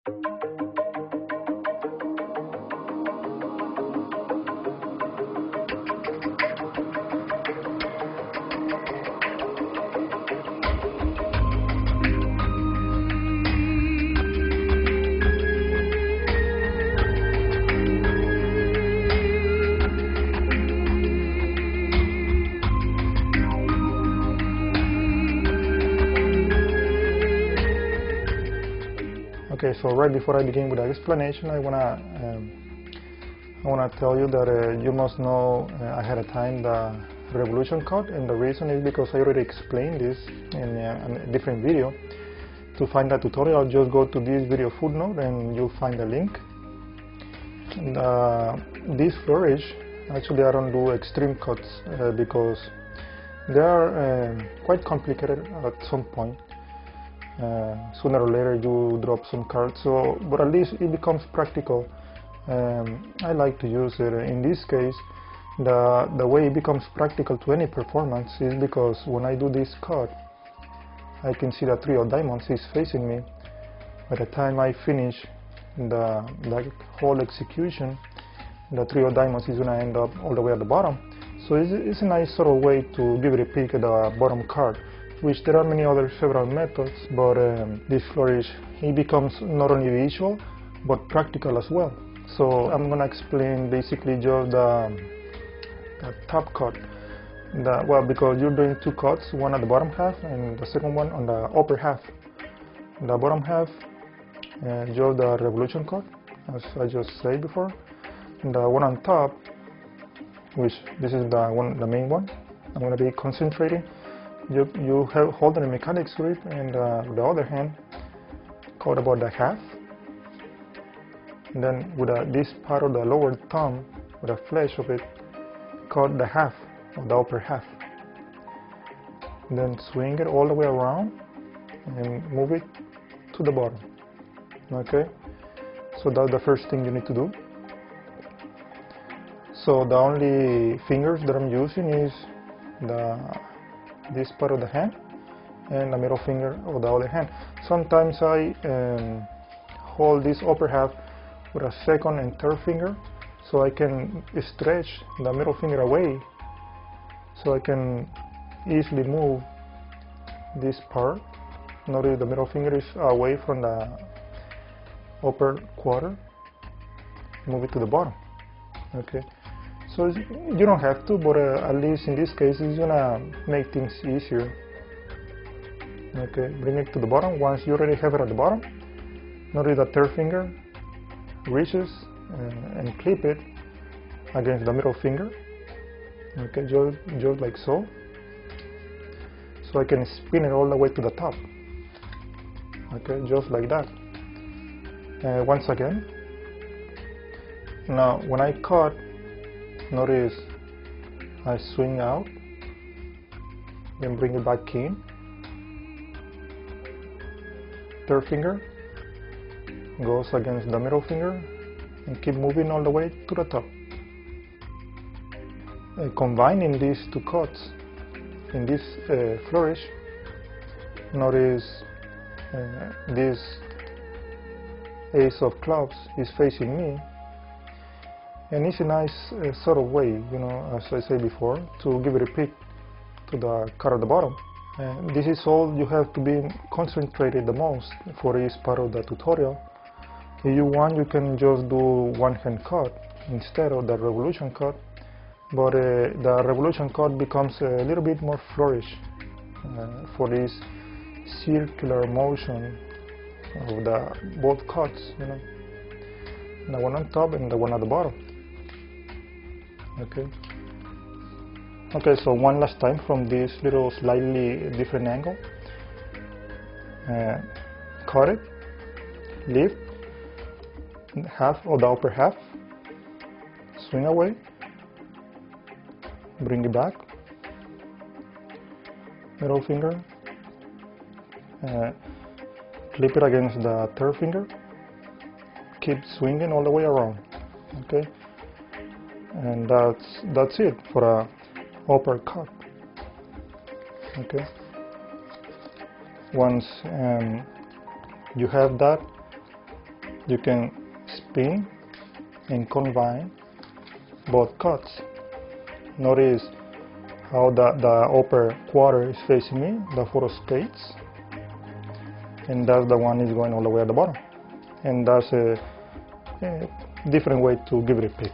Okay, so right before I begin with the explanation, I wanna tell you that you must know ahead of time the revolution code, and the reason is because I already explained this in a different video. To find that tutorial, just go to this video footnote and you'll find the link. And, this flourish, actually I don't do extreme cuts because they are quite complicated at some point. Sooner or later you drop some cards, so but at least it becomes practical. I like to use it. In this case, the way it becomes practical to any performance is because when I do this cut, I can see the three of diamonds is facing me. By the time I finish the whole execution, the three of diamonds is going to end up all the way at the bottom. So it's a nice sort of way to give it a peek at the bottom card, which there are many other several methods, but this flourish, it becomes not only visual but practical as well. So I'm going to explain basically just the top cut. Well, because you're doing two cuts, one at the bottom half and the second one on the upper half. The bottom half, just the revolution cut, as I just said before. And the one on top, which this is the main one, I'm going to be concentrating. You have hold the mechanics to it, and the other hand, cut about the half. And then with this part of the lower thumb, with the flesh of it, cut the half of the upper half. And then swing it all the way around and move it to the bottom. Okay, so that's the first thing you need to do. So the only fingers that I'm using is this part of the hand and the middle finger of the other hand. Sometimes I hold this upper half with a second and third finger, so I can stretch the middle finger away, so I can easily move this part. Notice the middle finger is away from the upper quarter. Move it to the bottom. Okay, so you don't have to, but at least in this case it's gonna make things easier. Okay, bring it to the bottom. Once you already have it at the bottom, notice the third finger reaches and clip it against the middle finger. Okay, just like so. So I can spin it all the way to the top. Okay, just like that. Once again. Now, when I cut, notice I swing out, then bring it back in. Third finger goes against the middle finger and keep moving all the way to the top. Combining these two cuts in this flourish, notice this ace of clubs is facing me, and it's a nice sort of way, you know, as I said before, to give it a peek to the card at the bottom. This is all you have to be concentrated the most for this part of the tutorial. If you want, you can just do one hand cut instead of the revolution cut, but the revolution cut becomes a little bit more flourish for this circular motion of the both cuts, you know, the one on top and the one at the bottom. Okay. Okay, so one last time from this little slightly different angle. Cut it, lift half of the upper half, swing away, bring it back, middle finger, clip it against the third finger, keep swinging all the way around. Okay, and that's it for a upper cut. Okay, once you have that, you can spin and combine both cuts. Notice how the upper quarter is facing me, the 4 of spades, and that's the one is going all the way at the bottom. And that's a different way to give it a pick.